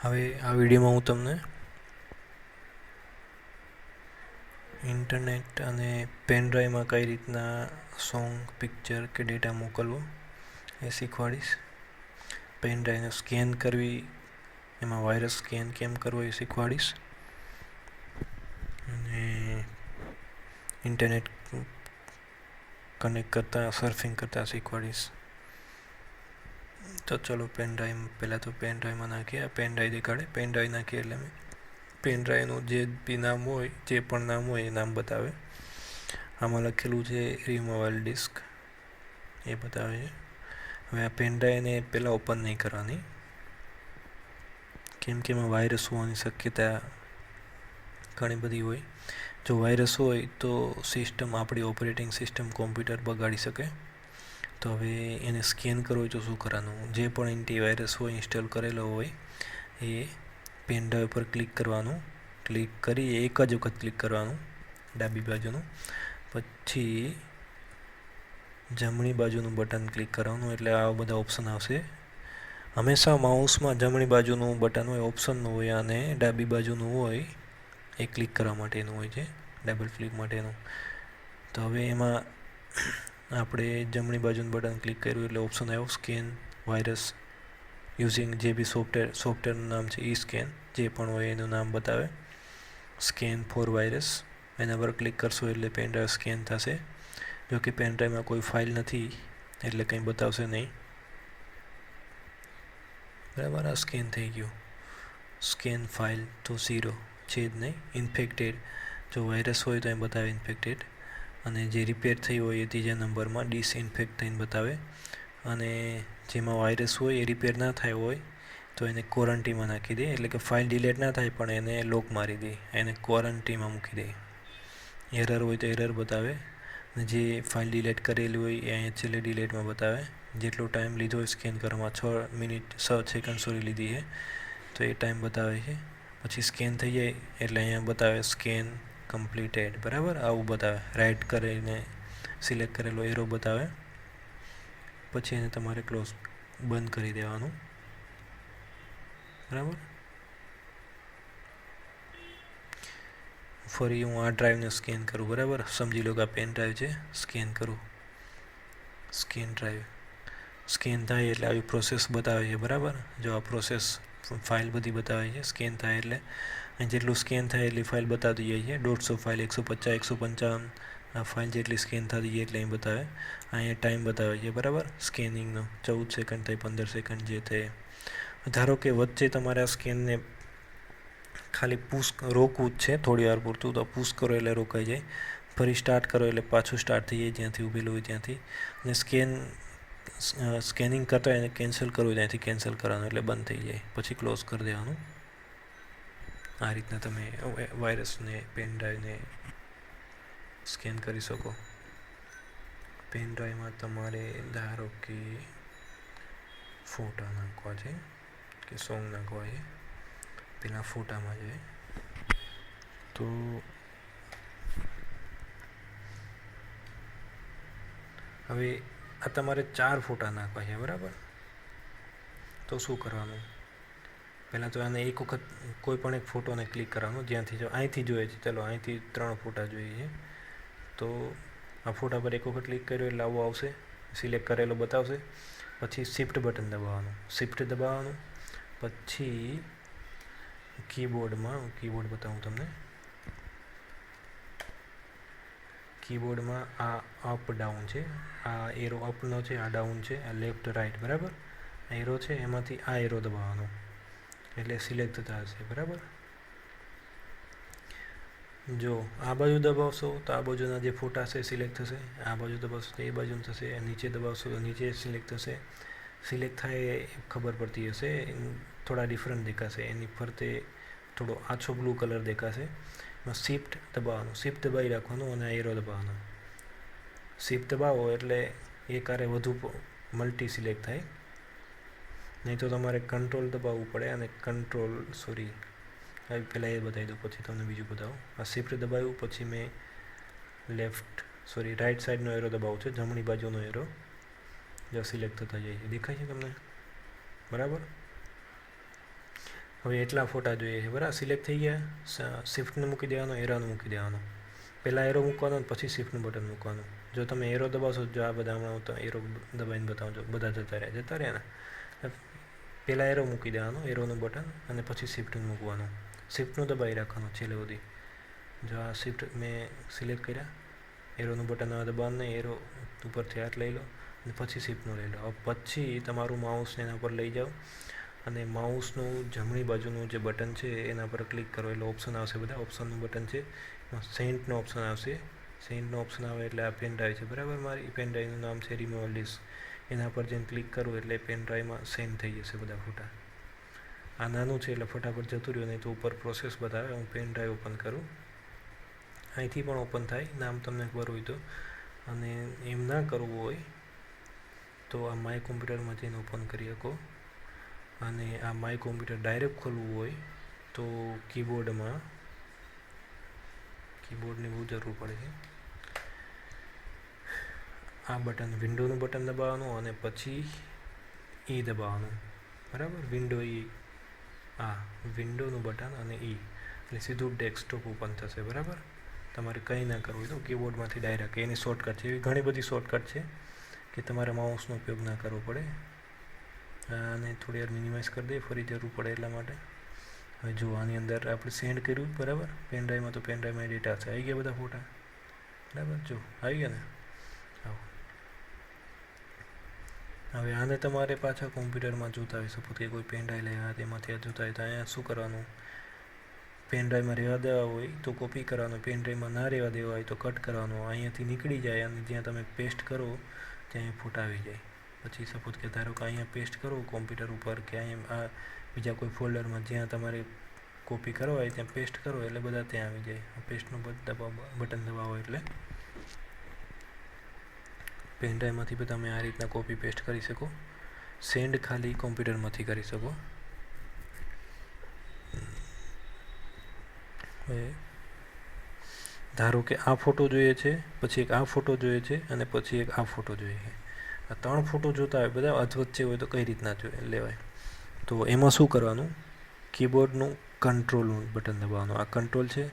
હવે આ વિડીયોમાં હું તમને ઇન્ટરનેટ અને પેન ડ્રાઈવમાં કઈ રીતના સોંગ, પિક્ચર કે ડેટા મોકલવો એ શીખવાડીશ. પેન ડ્રાઈવને સ્કેન કરવી, એમાં વાયરસ સ્કેન કેમ કરવો એ શીખવાડીશ. અને ઇન્ટરનેટ કનેક્ટ કરતાં, સર્ફિંગ કરતાં શીખવાડીશ. તો ચલો પહેલાં તો પેન ડ્રાઈવમાં નાખીએ. પેન ડ્રાઈવ દેખાડે, પેન ડ્રાઈવ નાખીએ એટલે પેન ડ્રાઈવનું જે બી નામ હોય, જે પણ નામ હોય એ નામ બતાવે. આમાં લખેલું છે રિમૂવેબલ ડિસ્ક, એ બતાવે છે. હવે આ પેન ડ્રાઈવને પહેલાં ઓપન નહીં કરવાની, કેમ કે એમાં વાયરસ હોવાની શક્યતા ઘણી બધી હોય. જો વાયરસ હોય તો આપણી ઓપરેટિંગ સિસ્ટમ કોમ્પ્યુટર બગાડી શકે. તો હવે એને સ્કેન કરવો હોય તો શું કરવાનું? જે પણ એન્ટીવાયરસ હોય ઇન્સ્ટોલ કરેલો હોય એ પેન ડ્રાઈવ પર ક્લિક કરવાનું. ક્લિક કરી એક જ વખત ક્લિક કરવાનું ડાબી બાજુનું, પછી જમણી બાજુનું બટન ક્લિક કરવાનું, એટલે આવા બધા ઓપ્શન આવશે. હંમેશા માઉસમાં જમણી બાજુનું બટન હોય, ઓપ્શનનું હોય, અને ડાબી બાજુનું હોય એ ક્લિક કરવા માટેનું હોય છે, ડબલ ક્લિક માટેનું. તો હવે એમાં આપણે જમણી બાજુનું બટન ક્લિક કર્યું એટલે ઓપ્શન આવ્યો સ્કેન વાયરસ યુઝિંગ, જે બી સોફ્ટવેરનું નામ છે ઈ સ્કેન, જે પણ હોય એનું નામ બતાવે. સ્કેન ફોર વાયરસ, એના પર ક્લિક કરશો એટલે પેન ડ્રાઈવ સ્કેન થશે. જો કે પેન ડ્રાઈવમાં કોઈ ફાઇલ નથી એટલે કંઈ બતાવશે નહીં. બરાબર, આ સ્કેન થઈ ગયું. સ્કેન ફાઇલ તો 0 છે જ નહીં. ઇન્ફેક્ટેડ, જો વાયરસ હોય તો એ બતાવે ઇન્ફેક્ટેડ, અને જે રિપેર થઈ હોય એ ત્રીજા નંબરમાં ડિસઇન્ફેક્ટ થઈને બતાવે. અને જેમાં વાયરસ હોય એ રિપેર ના થાય હોય તો એને ક્વોરન્ટીનમાં નાખી દે, એટલે કે ફાઇલ ડિલીટ ના થાય પણ એને લોક મારી દે, એને ક્વોરન્ટીનમાં મૂકી દે. એરર હોય તો એરર બતાવે, અને જે ફાઇલ ડિલીટ કરેલી હોય એ અહીંયા છેલ્લે ડિલીટમાં બતાવે. જેટલો ટાઈમ લીધો હોય સ્કેન કરવામાં, 6 મિનિટ 6 સેકન્ડ સુધી લીધી છે તો એ ટાઈમ બતાવે છે. પછી સ્કેન થઈ જાય એટલે અહીંયા બતાવે સ્કેન કમ્પ્લીટેડ. બરાબર, આવું બતાવે. રાઇટ કરીને સિલેક્ટ કરેલો એરો બતાવે, પછી એને તમારે બંધ કરી દેવાનું. બરાબર, ફરી હું આ ડ્રાઈવને સ્કેન કરું. બરાબર, સમજી લો કે આ પેન ડ્રાઈવ છે, સ્કેન કરું. સ્કેન ડ્રાઈવ સ્કેન થાય એટલે આવી પ્રોસેસ બતાવે છે. બરાબર, જો આ પ્રોસેસ ફાઇલ બધી બતાવે છે. સ્કેન થાય એટલે અહીં જેટલું સ્કેન થાય એટલી ફાઇલ બતાવતી જાય છે. 150 ફાઇલ, 150, 155 આ ફાઇલ જેટલી સ્કેન થતી જાય એટલે અહીં બતાવે. અહીંયા ટાઈમ બતાવે છે. બરાબર, સ્કેનિંગનો 14 સેકન્ડ થાય, 15 સેકન્ડ જે થાય. ધારો કે વચ્ચે તમારે આ સ્કેનને ખાલી રોકવું જ છે થોડી વાર પૂરતું, તો પુશ કરો એટલે રોકાઈ જાય. ફરી સ્ટાર્ટ કરો એટલે પાછું સ્ટાર્ટ થઈ જાય જ્યાંથી ઊભેલું હોય ત્યાંથી. અને સ્કેનિંગ કરતા એને કેન્સલ કરવું, ત્યાંથી કેન્સલ કરવાનું એટલે બંધ થઈ જાય, પછી ક્લોઝ કરી દેવાનું. આ રીતના તમે વાયરસને પેન ડ્રાઈવને સ્કેન કરી શકો. પેન ડ્રાઈવમાં તમારે ધારો કે ફોટા નાખવા છે કે સોંગ નાખવા છે, પેલા ફોટામાં જાય તો હવે આ તમારે 4 ફોટા નાખવા છે. બરાબર, તો શું કરવાનું? પહેલાં તો આને એક વખત કોઈ પણ એક ફોટોને ક્લિક કરવાનો, જ્યાંથી જો અહીંથી જોઈએ છે, ચાલો અહીંથી 3 ફોટા જોઈએ છે, તો આ ફોટા પર એક વખત ક્લિક કર્યો એટલે આવું આવશે, સિલેક્ટ કરેલો બતાવશે. પછી શિફ્ટ બટન દબાવવાનું, શિફ્ટ દબાવવાનું. પછી કીબોર્ડ બતાવું તમને. કીબોર્ડમાં આ અપ ડાઉન છે, આ એરો અપનો છે, આ ડાઉન છે, આ લેફ્ટ રાઈટ. બરાબર, એરો છે, એમાંથી આ એરો દબાવવાનો એટલે સિલેક્ટ થતા હશે. બરાબર, જો આ બાજુ દબાવશો તો આ બાજુના જે ફોટા છે સિલેક્ટ થશે, આ બાજુ દબાવશો તો એ બાજુ થશે, નીચે દબાવશો તો નીચે સિલેક્ટ થશે. સિલેક્ટ થાય એ ખબર પડતી હશે, થોડા ડિફરન્ટ દેખાશે, એની ફરતે થોડો આછો બ્લુ કલર દેખાશે. એમાં શિફ્ટ દબાવવાનું, શિફ્ટ દબાવી રાખવાનું અને એરો દબાવવાનો. શિફ્ટ દબાવો એટલે એક હારે વધુ મલ્ટી સિલેક્ટ થાય, નહીં તો તમારે કંટ્રોલ દબાવવું પડે. અને પહેલાં એ બતાવી દઉં પછી તમને બીજું બતાવું. આ શિફ્ટ દબાવ્યું પછી મેં રાઈટ સાઈડનો એરો દબાવું છું, જમણી બાજુનો એરો જો સિલેક્ટ થતા જાય છે, દેખાય છે તમને? બરાબર, હવે એટલા ફોટા જોઈએ છે બરાબર. સિલેક્ટ થઈ ગયા, શિફ્ટને મૂકી દેવાનો, એરોને મૂકી દેવાનો. પહેલાં એરો મૂકવાનો પછી શિફ્ટનું બટન મૂકવાનું. જો તમે એરો દબાવશો, જો આ બધા હમણાં હું તો એરો દબાવીને બતાવું છું, બધા જતા રહ્યા ને. પહેલાં એરો મૂકી દેવાનો, એરોનું બટન, અને પછી શિફ્ટનું મૂકવાનું. શિફ્ટનું દબાવી રાખવાનું છેલ્લે સુધી. જો આ શિફ્ટ મેં સિલેક્ટ કર્યા, એરોનું બટન હવે દબાવવાનું નહીં, એરો ઉપરથી હાથ લઈ લો અને પછી શિફ્ટનું લઈ લો. હવે પછી તમારું માઉસને એના પર લઈ જાઓ અને માઉસનું જમણી બાજુનું જે બટન છે એના પર ક્લિક કરો એટલે ઓપ્શન આવશે, બધા ઓપ્શનનું બટન છે. સેન્ટનો ઓપ્શન આવશે. સેન્ટનો ઓપ્શન આવે એટલે આ પેન ડ્રાઈવ છે બરાબર. મારી પેન ડ્રાઈવનું નામ છે રિમૂવલ ડિસ્ક. એના પર જઈને ક્લિક કરું એટલે પેન ડ્રાઈવમાં સેન્ડ થઈ જશે બધા ફોટા. આ નાનું છે એટલે ફટાફટ જતું રહ્યું, નહીં તો ઉપર પ્રોસેસ બતાવે. હું પેન ડ્રાઈવ ઓપન કરું, અહીંથી પણ ઓપન થાય, નામ તમને ખબર હોય તો. અને એમ ના કરવું હોય તો આ માય કોમ્પ્યુટરમાં જઈને ઓપન કરી શકો. અને આ માય કોમ્પ્યુટર ડાયરેક્ટ ખોલવું હોય તો કીબોર્ડની બહુ જરૂર પડે છે. આ બટન વિન્ડોનું બટન દબાવવાનું અને પછી ઈ દબાવવાનું બરાબર. વિન્ડોનું બટન અને ઈ એટલે સીધું ડેસ્કટોપ ઓપન થશે બરાબર. તમારે કંઈ ના કરવું હોય તો કીબોર્ડમાંથી ડાયરેક્ટ એની શોર્ટકટ છે. એવી ઘણી બધી શોર્ટકટ છે કે તમારે માઉસનો ઉપયોગ ના કરવો પડે. અને થોડી વાર મિનિમાઇઝ કરી દઈએ, ફરી જરૂર પડે એટલા માટે. હવે જો આની અંદર આપણે સેન્ડ કર્યું બરાબર પેન ડ્રાઈવમાં, તો પેન ડ્રાઈવમાં ડેટા છે, આવી ગયા બધા ફોટા બરાબર. જો આવી ગયા ને. હવે આને તમારે પાછા કોમ્પ્યુટરમાં જોતા હોય, સપોઝ કે કોઈ પેન ડ્રાઈવ લેવા તેમાંથી જોતા હોય તો અહીંયા શું કરવાનું, પેન ડ્રાઈવમાં રહેવા દેવા હોય તો કોપી કરવાનું, પેન ડ્રાઈવમાં ના રહેવા દેવા હોય તો કટ કરવાનું. અહીંયાથી નીકળી જાય અને જ્યાં તમે પેસ્ટ કરો ત્યાં ફોટા આવી જાય. પછી સપોઝ કે ધારો કે અહીંયા પેસ્ટ કરો કોમ્પ્યુટર ઉપર કે અહીંયા આ બીજા કોઈ ફોલ્ડરમાં જ્યાં તમારે કોપી કરવા હોય ત્યાં પેસ્ટ કરો એટલે બધા ત્યાં આવી જાય. પેસ્ટનું બટન દબાવો એટલે પેન ડ્રાઈવમાંથી પણ તમે આ રીતના કોપી પેસ્ટ કરી શકો. સેન્ડ ખાલી કોમ્પ્યુટરમાંથી કરી શકો. ધારો કે આ ફોટો જોઈએ છે, પછી એક આ ફોટો જોઈએ છે અને પછી એક આ ફોટો જોઈએ છે. આ 3 ફોટો જોતા હોય બધા અધવચ્ચે હોય તો કઈ રીતના લેવાય, તો એમાં શું કરવાનું, કીબોર્ડનું કંટ્રોલનું બટન દબાવવાનું. આ કંટ્રોલ છે,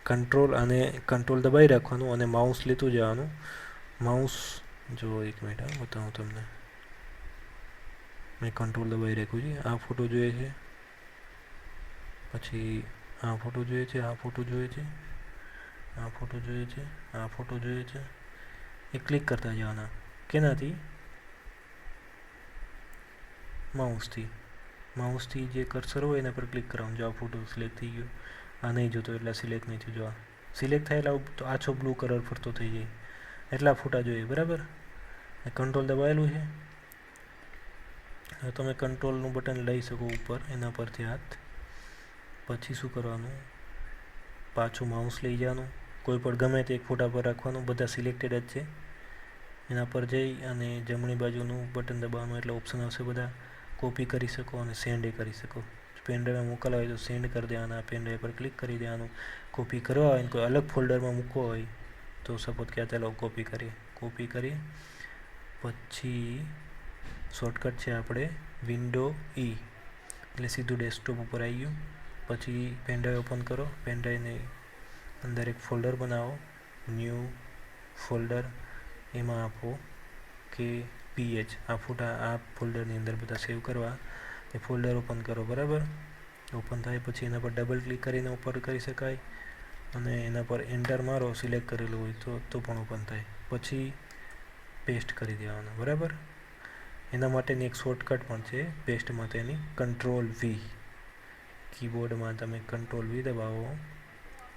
કંટ્રોલ દબાવી રાખવાનું અને માઉસ લેતું જવાનું. માઉસ જો એક મિનિટ બતાવું તમને, મેં કંટ્રોલ દબાવી રાખ્યું છે. આ ફોટો જોઈએ છે, પછી આ ફોટો જોઈએ છે, આ ફોટો જોઈએ છે, આ ફોટો જોઈએ છે, આ ફોટો જોઈએ છે. એ ક્લિક કરતા જવાના. કેનાથી? માઉસથી જે કર્સર હોય એના પર ક્લિક કરવાનું. જો આ ફોટો સિલેક્ટ થઈ ગયો, આ નહીં જોતો એટલે સિલેક્ટ નહીં થયું. જો આ સિલેક્ટ થાય એટલે તો આછો બ્લુ કલર ફરતો થઈ જાય. એટલા ફોટા જોઈએ બરાબર. કંટ્રોલ દબાવેલું છે. હવે તમે કંટ્રોલનું બટન લઈ શકો ઉપર, એના પરથી હાથ. પછી શું કરવાનું, પાછું માઉસ લઈ જવાનું, કોઈ પણ ગમે તે એક ફોટા પર રાખવાનું, બધા સિલેક્ટેડ જ છે. એના પર જઈ અને જમણી બાજુનું બટન દબાવવાનું એટલે ઓપ્શન આવશે બધા. કોપી કરી શકો અને સેન્ડ કરી શકો. પેન ડ્રાઈવમાં મોકલવા હોય તો સેન્ડ કરી દેવાના, પેન ડ્રાઈવ પર ક્લિક કરી દેવાનું. કોપી કરવા હોય કોઈ અલગ ફોલ્ડરમાં મૂકવો હોય તો સપોઝ કે ચાલો કોપી કરી પછી શોર્ટકટ છે આપણે વિન્ડો ઈ એટલે સીધું ડેસ્કટોપ ઉપર આવી ગયું. પછી પેન ડ્રાઈવ ઓપન કરો, પેન ડ્રાઈવની અંદર એક ફોલ્ડર બનાવો, ન્યૂ ફોલ્ડર, એમાં આપો કે PH. આ ફોટા આ ફોલ્ડરની અંદર બધા સેવ કરવા. એ ફોલ્ડર ઓપન કરો બરાબર. ઓપન થાય પછી એના પર ડબલ ક્લિક કરીને ઉપર કરી શકાય અને એના પર એન્ટર મારો સિલેક્ટ કરેલું હોય તો પણ ઓપન થાય. પછી પેસ્ટ કરી દેવાના બરાબર. એના માટેની એક શોર્ટકટ પણ છે પેસ્ટ માટેની, Ctrl+V. કીબોર્ડમાં તમે Ctrl+V દબાવો,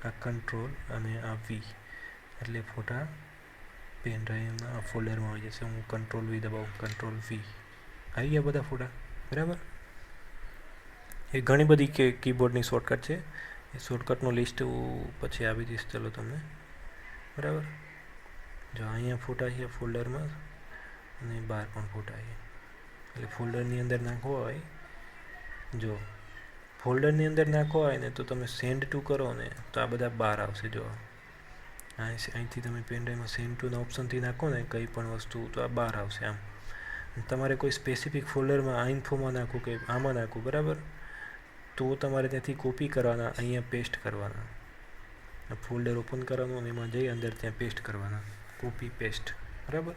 આ કંટ્રોલ અને આ V એટલે ફોટા પેન ડ્રાઈવના આ ફોલ્ડરમાં આવી જશે. હું Ctrl+V દબાવું, Ctrl+V આવી ગયા બધા ફોટા બરાબર. એ ઘણી બધી કીબોર્ડની શોર્ટકટ છે. એ શોર્ટકટનું લિસ્ટ પછી આપી દઈશ ચલો તમને બરાબર. જો અહીંયા ફોટા છે ફોલ્ડરમાં અને બહાર પણ ફોટા છે. એટલે ફોલ્ડરની અંદર નાખવો હોય, જો ફોલ્ડરની અંદર નાખવો હોય ને તો તમે સેન્ડ ટુ કરો ને તો આ બધા બહાર આવશે. જો અહીંથી તમે પેન ડ્રાઈવમાં સેન્ડ ટુના ઓપ્શનથી નાખો ને કંઈ પણ વસ્તુ તો આ બહાર આવશે. આમ તમારે કોઈ સ્પેસિફિક ફોલ્ડરમાં આ ઇન્ફોમાં નાખવું કે આમાં નાખવું બરાબર, તો તમારે ત્યાંથી કોપી કરવાના, અહીંયા પેસ્ટ કરવાના. ફોલ્ડર ઓપન કરવાનું અને એમાં જઈ અંદર ત્યાં પેસ્ટ કરવાના, કોપી પેસ્ટ. બરાબર.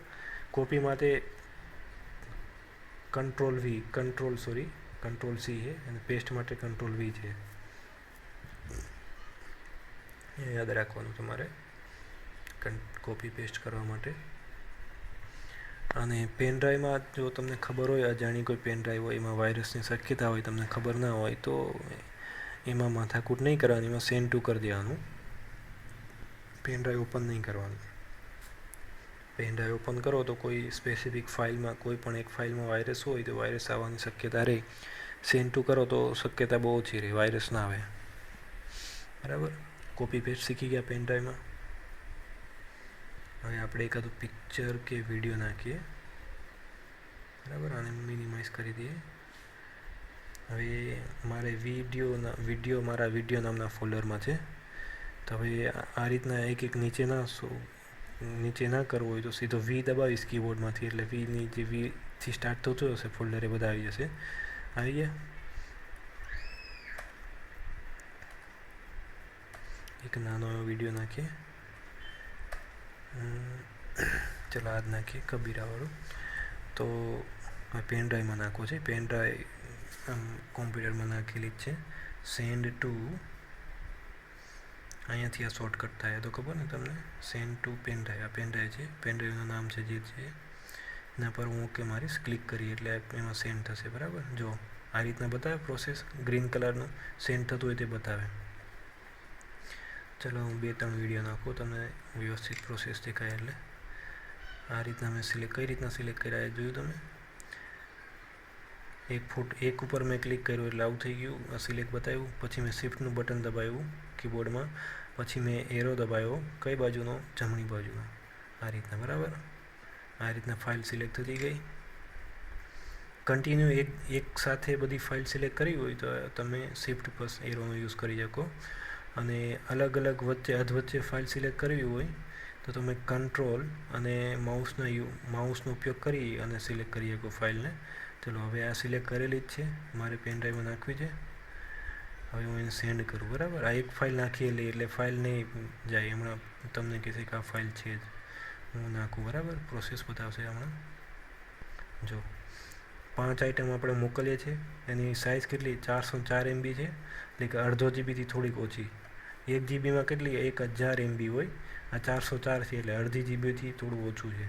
કોપી માટે કંટ્રોલ સી છે અને પેસ્ટ માટે કંટ્રોલ વી છે. એ યાદ રાખવાનું તમારે કોપી પેસ્ટ કરવા માટે. અને પેન ડ્રાઈવમાં જો તમને ખબર હોય, અજાણી કોઈ પેન ડ્રાઈવ હોય એમાં વાયરસની શક્યતા હોય, તમને ખબર ના હોય, તો એમાં માથાકૂટ નહીં કરવાની, એમાં સેન્ડ ટુ કરી દેવાનું. પેન ડ્રાઈવ ઓપન નહીં કરવાનું. પેન ડ્રાઈવ ઓપન કરો તો કોઈ સ્પેસિફિક ફાઇલમાં, કોઈ પણ એક ફાઇલમાં વાયરસ હોય તો વાયરસ આવવાની શક્યતા રહે. સેન્ડ ટુ કરો તો શક્યતા બહુ ઓછી રહે, વાયરસ ના આવે. બરાબર. કોપી પેસ્ટ શીખી ગયા પેન ડ્રાઈવમાં. હવે આપણે એકાદું પિક્ચર કે વિડીયો નાખીએ. બરાબર. આને મિનિમાઇઝ કરી દઈએ. હવે મારે વિડીયો મારા વિડીયો નામના ફોલ્ડરમાં છે. તો હવે આ રીતના એક નીચે ના કરવું હોય તો સીધો વી દબાવીશ કીબોર્ડમાંથી, એટલે વીની જે વીથી સ્ટાર્ટ થતું હશે ફોલ્ડર એ બધા આવી જશે. આવી ગયા. એક નાનો એવો વિડીયો નાખીએ. ચલો આજ નાખીએ કબીરાવાળું. તો પેન ડ્રાઈવમાં નાખવો છે. પેન ડ્રાઈવ કોમ્પ્યુટરમાં નાખેલી જ છે. સેન્ડ ટુ, અહીંયાથી આ શોર્ટકટ થાય તો ખબર ને તમને, સેન્ડ ટુ પેન ડ્રાઈવ. આ પેન ડ્રાઈવ છે, પેન ડ્રાઈવનું નામ છે જે છે એના પર હું ઓકે મારીશ, ક્લિક કરી એટલે એમાં સેન્ડ થશે. બરાબર. જો આ રીતના બતાવે પ્રોસેસ, ગ્રીન કલરનું સેન્ડ થતું હોય તે બતાવે. ચલો હું 2-3 વિડીયો નાખું, તમને વ્યવસ્થિત પ્રોસેસ દેખાય. એટલે આ રીતના મેં કઈ રીતના સિલેક્ટ કર્યા એ જોયું તમે. એક ઉપર મેં ક્લિક કર્યું એટલે આવું થઈ ગયું, આ સિલેક્ટ બતાવ્યું. પછી મેં શિફ્ટનું બટન દબાવ્યું કીબોર્ડમાં, પછી મેં એરો દબાવ્યો કઈ બાજુનો, જમણી બાજુનો. આ રીતના. બરાબર. આ રીતના ફાઇલ સિલેક્ટ થતી ગઈ. કન્ટિન્યુ એક સાથે બધી ફાઇલ સિલેક્ટ કરવી હોય તો તમે શિફ્ટ પ્લસ એરોનો યુઝ કરી શકો. અને અલગ અલગ વચ્ચે ફાઇલ સિલેક્ટ કરવી હોય તો તમે કંટ્રોલ અને માઉસનો ઉપયોગ કરી અને સિલેક્ટ કરી શકો ફાઇલને. ચલો હવે આ સિલેક્ટ કરેલી જ છે, મારે પેન ડ્રાઈવમાં નાખવી છે. હવે હું એને સેન્ડ કરું. બરાબર. આ એક ફાઇલ નાખી એટલે ફાઇલ નહીં જાય. હમણાં તમને કહેશે કે આ ફાઇલ છે જ, હું નાખું. બરાબર. પ્રોસેસ બતાવશે હમણાં. જો 5 આઇટમ આપણે મોકલીએ છીએ, એની સાઇઝ કેટલી, 404 MB છે, એટલે કે અડધો જીબીથી થોડીક ઓછી. 1 જીબીમાં કેટલી, 1000 MB હોય. આ 404 છે એટલે અડધી જીબીથી થોડું ઓછું છે.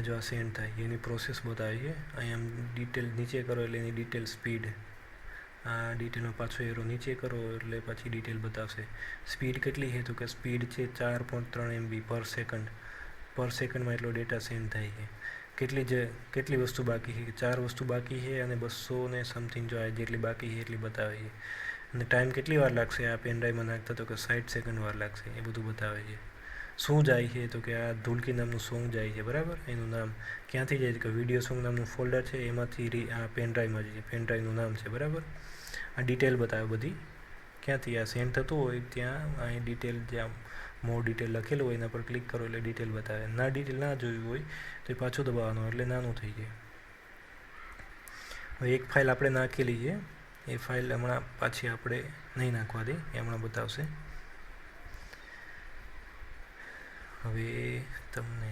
જો આ સેન્ડ થાય એની પ્રોસેસ બતાવી છે. અહીંયા ડિટેલ નીચે કરો એટલે એની ડિટેલ સ્પીડ, આ ડિટેલમાં પાછો એરો નીચે કરો એટલે પછી ડિટેલ બતાવશે. સ્પીડ કેટલી છે તો કે સ્પીડ છે 4.3 MB પર સેકન્ડ. પર સેકન્ડમાં એટલો ડેટા સેન્ડ થાય છે. કેટલી વસ્તુ બાકી છે, 4 વસ્તુ બાકી છે અને 200 ને સમથિંગ જો આ જેટલી બાકી છે એટલી બતાવે છે. અને ટાઈમ કેટલી વાર લાગશે આ પેન ડ્રાઈવમાં નાખતા તો કે 60 સેકન્ડ વાર લાગશે, એ બધું બતાવે છે. શું જાય છે તો કે આ ધૂલકી નામનું સોંગ જાય છે. બરાબર. એનું નામ ક્યાંથી જાય છે કે વિડીયો સોંગ નામનું ફોલ્ડર છે એમાંથી આ પેન ડ્રાઈવમાં જાય છે. પેન ડ્રાઈવનું નામ છે. બરાબર. આ ડિટેલ બતાવે બધી, ક્યાંથી આ સેન્ડ થતું હોય ત્યાં અહીં ડિટેલ, જ્યાં મોર ડિટેલ લખેલું હોય એના પર ક્લિક કરો એટલે ડિટેલ બતાવે. ડિટેલ ના જોયું હોય તો એ પાછું દબાવવાનું એટલે નાનું થઈ જાય. હવે એક ફાઇલ આપણે નાખેલી છે, એ ફાઇલ હમણાં પાછી આપણે નહીં નાખવા દે, એ હમણાં બતાવશે. હવે તમને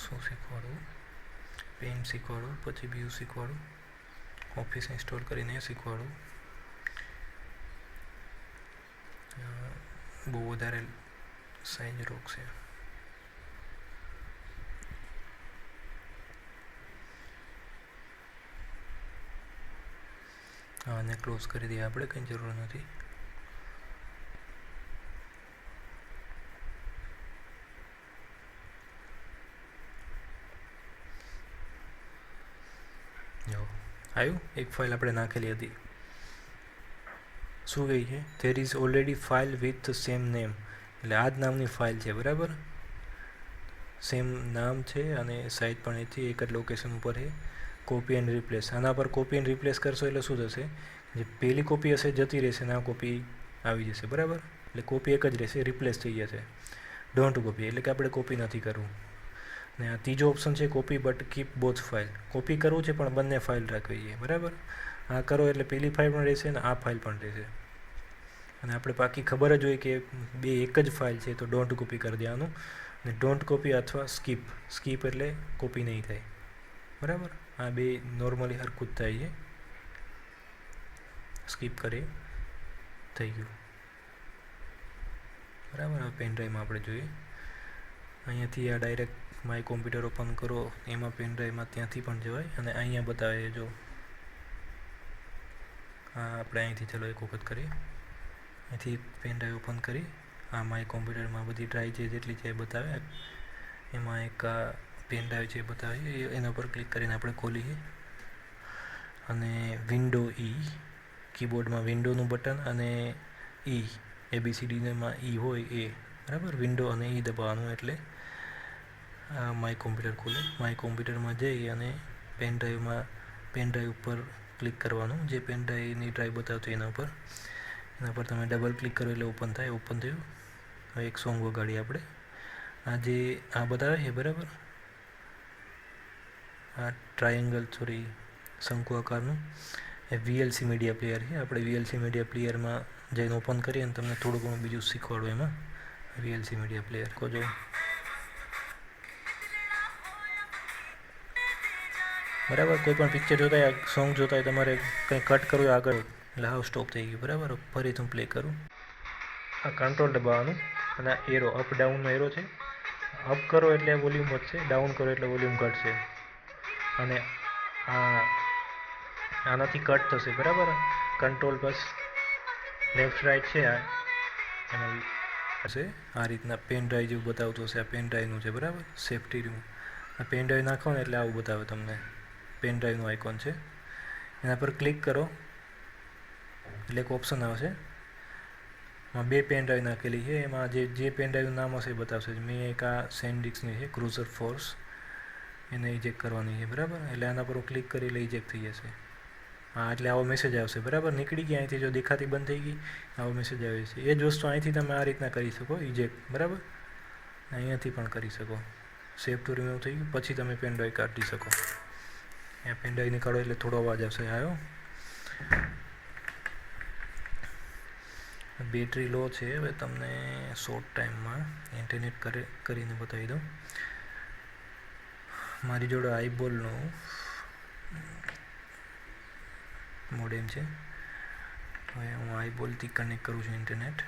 શું શીખવાડું, પેઇન્ટ શીખવાડું, પછી વ્યૂ શીખવાડું, ઓફિસ ઇન્સ્ટોલ કરીને શીખવાડું. બહુ વધારે સાઈઝ રોકશે. આને ક્લોઝ કરી દઈએ આપણે, કંઈ જરૂર નથી. જો આવ્યું, એક ફાઇલ આપણે નાખેલી હતી. શું કહે છે, there is already file with same name, એટલે આ જ નામની ફાઇલ છે. બરાબર. સેમ નામ છે અને સાઇઝ પણ એથી એક જ લોકેશન ઉપર છે. કોપી એન્ડ રિપ્લેસ, આના પર કોપી એન્ડ રિપ્લેસ કરશો એટલે શું થશે, જે પહેલી કોપી હશે જતી રહેશે ને આ કોપી આવી જશે. બરાબર. એટલે કોપી એક જ રહેશે, રિપ્લેસ થઈ જશે. ડોન્ટ કોપી એટલે કે આપણે કોપી નથી કરવું. ને આ ત્રીજો ઓપ્શન છે copy but keep both file. Copy કરવું છે પણ બંને ફાઇલ રાખવી છે, બરાબર. આ કરો એટલે પેલી ફાઇલ પણ રહેશે ને આ ફાઇલ પણ રહેશે. અને આપણે બાકી ખબર જ હોય કે બે એક જ ફાઇલ છે, તો ડોન્ટ કોપી કરી દેવાનું. ને ડોન્ટ કોપી અથવા સ્કીપ એટલે કોપી નહીં થાય, બરાબર. આ બે નોર્મલી હરખું જ થાય છે. સ્કીપ કરી થઈ ગયું, બરાબર. હવે પેન ડ્રાઈવમાં આપણે જોઈએ, અહીંયાથી આ ડાયરેક્ટ માય કોમ્પ્યુટર ઓપન કરો, એમાં પેન ડ્રાઈવમાં ત્યાંથી પણ જવાય. અને અહીંયા બતાવે જો હા, આપણે અહીંથી ચલો એક વખત કરીએ. અહીંથી પેન ડ્રાઈવ ઓપન કરી આ માય કોમ્પ્યુટરમાં બધી ડ્રાઈવ છે જેટલી છે એ બતાવે. એમાં એક પેન ડ્રાઈવ છે એ બતાવે, એના પર ક્લિક કરીને આપણે ખોલીએ. અને વિન્ડો કીબોર્ડમાં વિન્ડોનું બટન અને ABCDમાં હોય એ, બરાબર. વિન્ડો અને દબાવવાનું એટલે માય કોમ્પ્યુટર ખોલે. માય કોમ્પ્યુટરમાં જઈ અને પેન ડ્રાઈવ ઉપર ક્લિક કરવાનું, જે પેન ડ્રાઈવની ડ્રાઈવ બતાવતી એના પર તમે ડબલ ક્લિક કરો એટલે ઓપન થાય. ઓપન થયું. હવે એક સોંગ વગાડીએ આપણે. આ બતાવે છે, બરાબર. આ શંકુ આકારનું એ VLC મીડિયા પ્લેયર છે. આપણે VLC મીડિયા પ્લેયરમાં જઈને ઓપન કરીએ અને તમને થોડું ઘણું બીજું શીખવાડું એમાં. VLC મીડિયા પ્લેયર જો બરાબર. કોઈ પણ પિક્ચર જોતા હોય, સોંગ જોતા હોય, તમારે કંઈ કટ કરવું આગળ એટલે હાવ સ્ટોપ થઈ ગયું, બરાબર. ફરીથી હું પ્લે કરું. આ કંટ્રોલ દબાવવાનું અને એરો અપ ડાઉનનો એરો છે. અપ કરો એટલે વોલ્યુમ વધશે, ડાઉન કરો એટલે વોલ્યુમ ઘટશે. અને આનાથી કટ થશે, બરાબર. કંટ્રોલ બસ લેફ્ટ રાઈટ છે હશે. આ રીતના પેન ડ્રાઈવ જેવું બતાવતું હશે. આ પેન ડ્રાઈવનું છે, બરાબર. Safety room. આ પેન ડ્રાઈવ નાખો ને એટલે આવું બતાવે તમને. પેન ડ્રાઈવનું આઇકોન છે, એના પર ક્લિક કરો એટલે એક ઓપ્શન આવશે. એમાં બે પેન ડ્રાઈવ નાખેલી છે. એમાં જે પેન ડ્રાઈવનું નામ હશે એ બતાવશે. મેં એક આ સેન્ડિક્સની છે, ક્રુઝર ફોર્સ, એને ઇજેક્ટ કરવાની છે, બરાબર. એટલે આના પર હું ક્લિક કરી એટલે ઇજેક્ટ થઈ જશે. હા, એટલે આવો મેસેજ આવશે, બરાબર. નીકળી ગયા અહીંથી, જો દેખાતી બંધ થઈ ગઈ, આવો મેસેજ આવે છે. એ જ વસ્તુ અહીંથી તમે આ રીતના કરી શકો, ઇજેક્ટ, બરાબર. અહીંયાથી પણ કરી શકો. સેવ ટુ રિમૂવ થઈ ગયું. પછી તમે પેન ડ્રાઈવ કાઢી શકો. અહીંયા પેન ડ્રાઈવ નીકાળો એટલે થોડો અવાજ આવશે. આવ્યો. બેટરી લો છે. હવે તમને શોર્ટ ટાઈમમાં ઇન્ટરનેટ કરીને બતાવી દઉં. મારી જોડે આઈબોલનું મોડેમ છે. હવે હું આઈબોલથી કનેક્ટ કરું છું ઇન્ટરનેટ.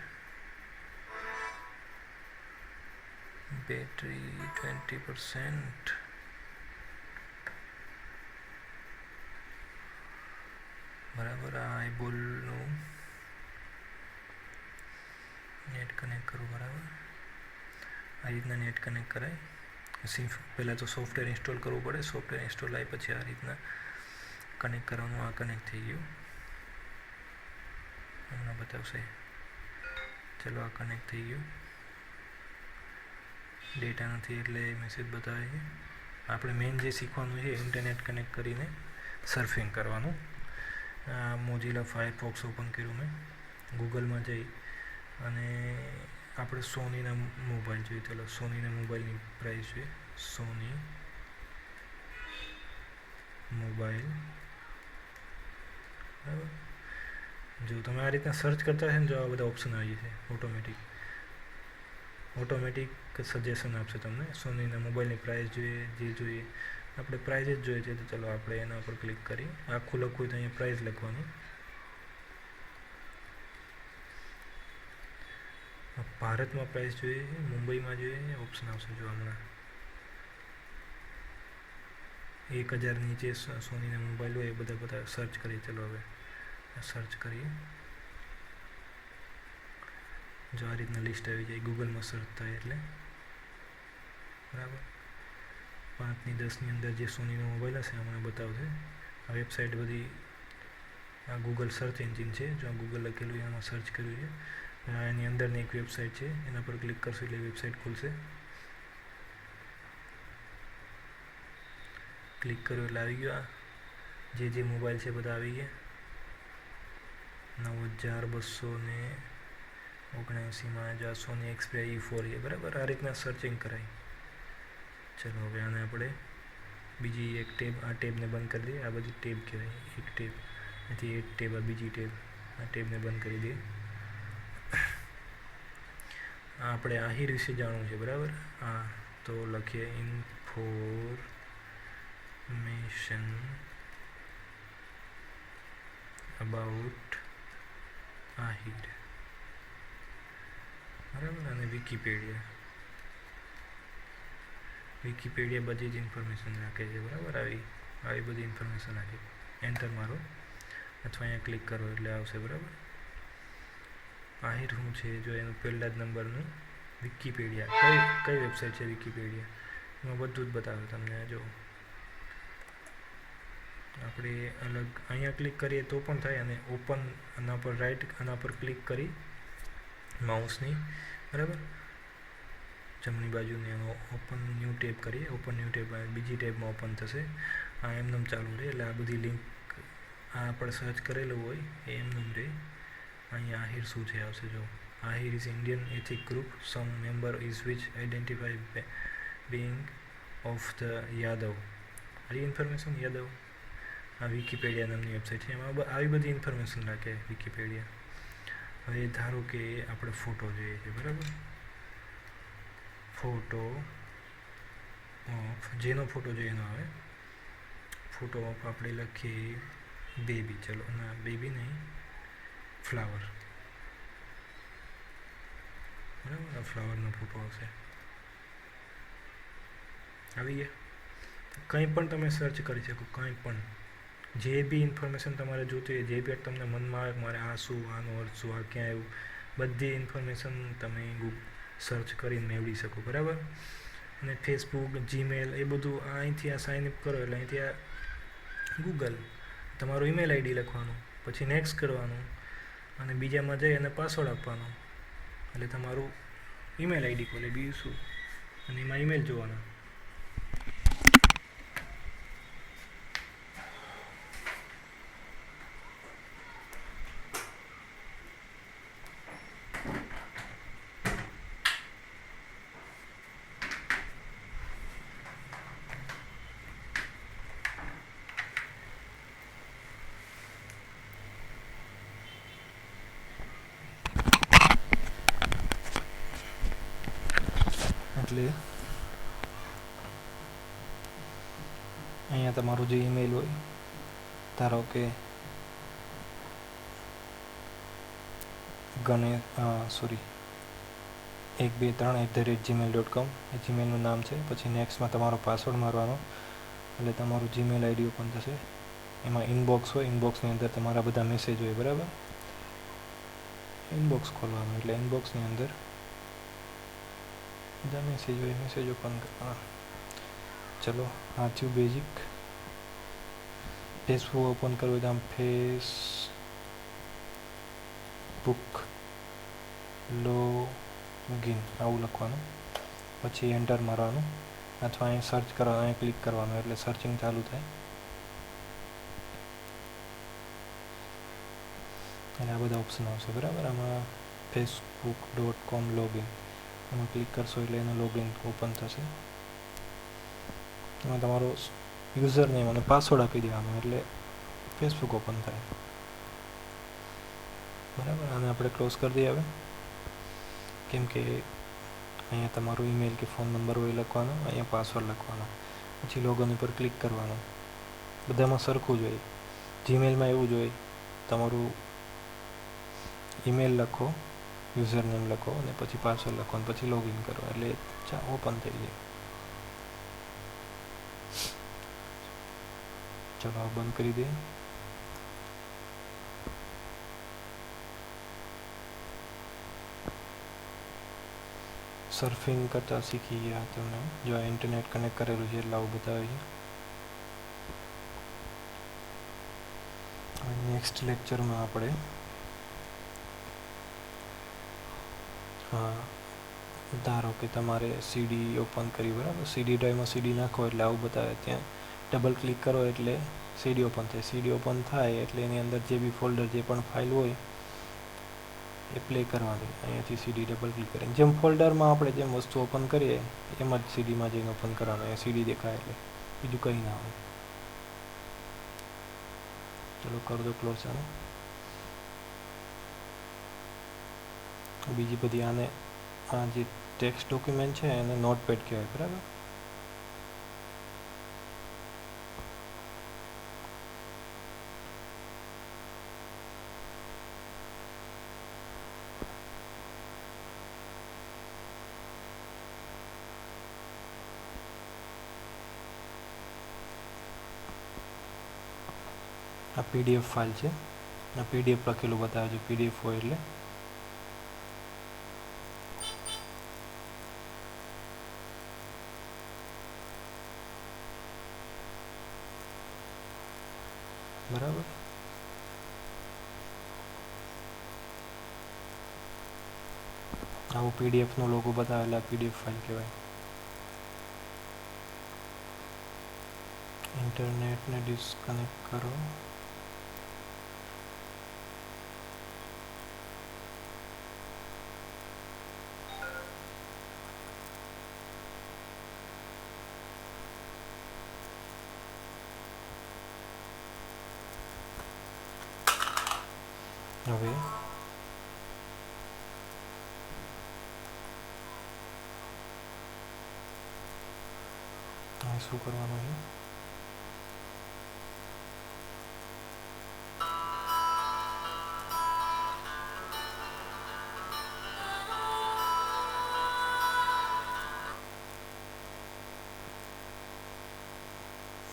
બેટરી 20%. બરાબર. આ આઈબોલનું નેટ કનેક્ટ કરું, બરાબર. આ રીતના નેટ કનેક્ટ કરાય. પહેલાં તો સોફ્ટવેર ઇન્સ્ટોલ કરવું પડે. સોફ્ટવેર ઇન્સ્ટોલ આવી પછી આ રીતના કનેક્ટ કરવાનું. આ કનેક્ટ થઈ ગયું, હમણાં બતાવશે. ચલો, આ કનેક્ટ થઈ ગયું. ડેટા નથી એટલે મેસેજ બતાવે છે. આપણે મેઇન જે શીખવાનું છે ઇન્ટરનેટ કનેક્ટ કરીને સર્ફિંગ કરવાનું. મોઝિલા ફાયરફોક્સ ઓપન કર્યું મેં. ગૂગલમાં જઈ અને આપણે સોનીના મોબાઈલ જોઈએ. ચાલો, સોનીના મોબાઈલની પ્રાઇસ જોઈએ. સોની મોબાઈલ, બરાબર. જો તમે આ રીતના સર્ચ કરતા હશે ને, જો આ બધા ઓપ્શન આવી જશે. ઓટોમેટિક સજેશન આપશે તમને. સોનીના મોબાઈલની પ્રાઇસ જોઈએ, જે જોઈએ. આપણે પ્રાઇસ જ જોઈએ છે, તો ચાલો આપણે એના પર ક્લિક કરી. આખું લખવું હોય તો અહીંયા પ્રાઇસ લખવાની. ભારતમાં પ્રાઇસ જોઈએ છે, મુંબઈમાં જોઈએ છે, ઓપ્શન આવશે જો હમણાં. 1000 નીચે સોનીના મોબાઈલ હોય એ બધા સર્ચ કરીએ. ચલો હવે સર્ચ કરીએ. જો આ રીતના લિસ્ટ આવી જાય ગૂગલમાં સર્ચ થાય એટલે, બરાબર. 5 ની 10 ની અંદર જે સોનીનો મોબાઈલ હશે હમણાં બતાવશે. આ વેબસાઇટ બધી આ ગૂગલ સર્ચ એન્જિન છે. જો આ ગૂગલ લખેલું એમાં સર્ચ કર્યું છે. એની અંદરની એક વેબસાઇટ છે, એના પર ક્લિક કરશો એટલે વેબસાઇટ ખુલશે. ક્લિક કર્યો એટલે આવી ગયો. જે મોબાઈલ છે બધા આવી ગયા. 9279 જો સોની એક્સપ્રિયા E4 છે, બરાબર. આ રીતના સર્ચિંગ કરાય. ચલો હવે આને આપણે બીજી એક ટેબ, આ ટેબને બંધ કરી દઈએ. આ બધી ટેબ કહેવાય, એક ટેબ, એથી એક ટેબ, આ બીજી ટેબ, આ ટેબને બંધ કરી દઈએ. આપણે આહિર વિશે જાણવું છે, બરાબર. હા, તો લખીએ ઇન્ફોર્મેશન અબાઉટ આહિર, બરાબર. અને વિકીપીડિયા બધી જ ઇન્ફોર્મેશન રાખે છે, બરાબર. આવી બધી ઇન્ફોર્મેશન રાખે. એન્ટર મારો અથવા અહીંયા ક્લિક કરો એટલે આવશે, બરાબર. આહિર શું છે, જો એનું પહેલા જ નંબરનું વિકીપીડિયા, કઈ વેબસાઇટ છે વિકીપીડિયા, એમાં બધું જ બતાવે તમને. જો આપણે અલગ અહીંયા ક્લિક કરીએ તો પણ થાય, અને ઓપન આના પર આના પર ક્લિક કરી માઉસની, બરાબર, જમણી બાજુની એનો ઓપન ન્યૂ ટેબ કરીએ. ઓપન ન્યૂ ટેબ બીજી ટેબમાં ઓપન થશે. આ એમનેમ ચાલુ રહે, એટલે આ બધી લિંક આ આપણે સર્ચ કરેલું હોય એ એમનેમ રહે. અહીંયા આહિર શું છે આવશે. જો Ahir is Indian ethic group, some member is which identify being of the Yadav. આ ઇન્ફોર્મેશન યાદવ, આ વિકીપીડિયા નામની વેબસાઇટ છે, એમાં આવી બધી ઇન્ફોર્મેશન રાખે વિકીપીડિયા. હવે ધારો કે આપણે ફોટો જોઈએ છે, બરાબર. ફોટો ઓફ, જેનો ફોટો જોઈએ એનો આવે. ફોટો ઓફ આપણે લખીએ બેબી. ચલો, ના બેબી નહીં, ફ્લાવર, બરાબર. આ ફ્લાવરનો ફોટો આવશે. આવી ગયા. કંઈ પણ તમે સર્ચ કરી શકો, કંઈ પણ, જે બી ઇન્ફોર્મેશન તમારે જોતી હોય, જે બી તમને મનમાં આવે મારે આ શું, આનો અર્થ શું, આ ક્યાં આવ્યું, બધી ઇન્ફોર્મેશન તમે સર્ચ કરીને મેળવી શકો, બરાબર. અને ફેસબુક, જીમેલ એ બધું અહીંથી આ સાઇન અપ કરો એટલે અહીંથી આ ગૂગલ, તમારું ઈમેલ આઈડી લખવાનું, પછી નેક્સ્ટ કરવાનું, અને બીજામાં જઈ અને પાસવર્ડ આપવાનો, એટલે તમારું ઈમેલ આઈડી ખોલે, બીજું શું, અને એમાં ઈમેલ જોવાના. એટલે અહીંયા તમારું જે ઈમેલ હોય, ધારો કે gmail.com એ જીમેલનું નામ છે. પછી નેક્સ્ટમાં તમારો પાસવર્ડ મારવાનો, એટલે તમારું જીમેલ આઈડી ઓપન થશે. એમાં ઇનબોક્સ હોય, ઇનબોક્સની અંદર તમારા બધા મેસેજ હોય, બરાબર. ઇનબોક્સ ખોલવાનું, એટલે ઇનબોક્સની અંદર બધા મેસેજ હોય, મેસેજ ઓપન કરવાના. ચલો, આ થયું બેઝિક. ફેસબુક ઓપન કરવું હોય તો આમ ફેસબુક લોગિન આવું લખવાનું, પછી એન્ટર મારવાનું, અથવા અહીં સર્ચ કરવાનું, અહીં ક્લિક કરવાનું, એટલે સર્ચિંગ ચાલુ થાય. અને આ બધા ઓપ્શન આવશે, બરાબર. આમાં facebook.com લોગિન, એમાં ક્લિક કરશો એટલે એનું લોગિન ઓપન થશે. એમાં તમારો યુઝર નેમ અને પાસવર્ડ આપી દેવાનો, એટલે ફેસબુક ઓપન થાય, બરાબર. આને આપણે ક્લોઝ કરી દઈએ હવે, કેમ કે અહીંયા તમારું ઈમેલ કે ફોન નંબર હોય લખવાનો, અહીંયા પાસવર્ડ લખવાનો, પછી લોગિન ઉપર ક્લિક કરવાનું. બધામાં સરખું જ હોય. જીમેલમાં એવું જ હોય, તમારું ઈમેલ લખો, યુઝર નેમ લખો, અને પછી પાસવર્ડ લખો, અને પછી લોગિન કરો, એટલે ઓપન થઈ જાય. ચલો, આ બંધ કરી દઈએ. સર્ફિંગ કરતાં શીખી ગયા તમને. જો આ ઇન્ટરનેટ કનેક્ટ કરેલું છે એટલે આવું બતાવે છે. નેક્સ્ટ લેક્ચરમાં આપણે ધારો કે તમારે સીડી ઓપન કરી, બરાબર. સીડી ડ્રાઈવમાં સીડી નાખો એટલે આવું બતાવે. ત્યાં ડબલ ક્લિક કરો એટલે સીડી ઓપન થાય. સીડી ઓપન થાય એટલે એની અંદર જે બી ફોલ્ડર, જે પણ ફાઇલ હોય એ પ્લે કરવાની. અહીંયાથી સીડી ડબલ ક્લિક કરીને જેમ ફોલ્ડરમાં આપણે જેમ વસ્તુ ઓપન કરીએ એમ જ સીડીમાં જઈને ઓપન કરવાનું. અહીંયા સીડી દેખાય એટલે બીજું કંઈ ના હોય. ચલો કરી દો ક્લોઝ આને. બીજી બધી આને આ જે ટેક્સ્ટ ડોક્યુમેન્ટ છે એને નોટપેડ કહેવાય, બરાબર. આ પીડીએફ ફાઇલ છે. આ પીડીએફ લખેલું બતાવે છે. પીડીએફ હોય એટલે બરાબર. આવું પીડીએફનો લોગો બતાવેલા પીડીએફ ફાઇલ કહેવાય. ઇન્ટરનેટને ડિસ્કનેક્ટ કરો. હવે શું કરવાનું છે?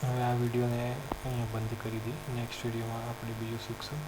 હવે આ વિડીયોને અહીંયા બંધ કરી દઈએ. નેક્સ્ટ વિડીયોમાં આપણે બીજું શીખશું.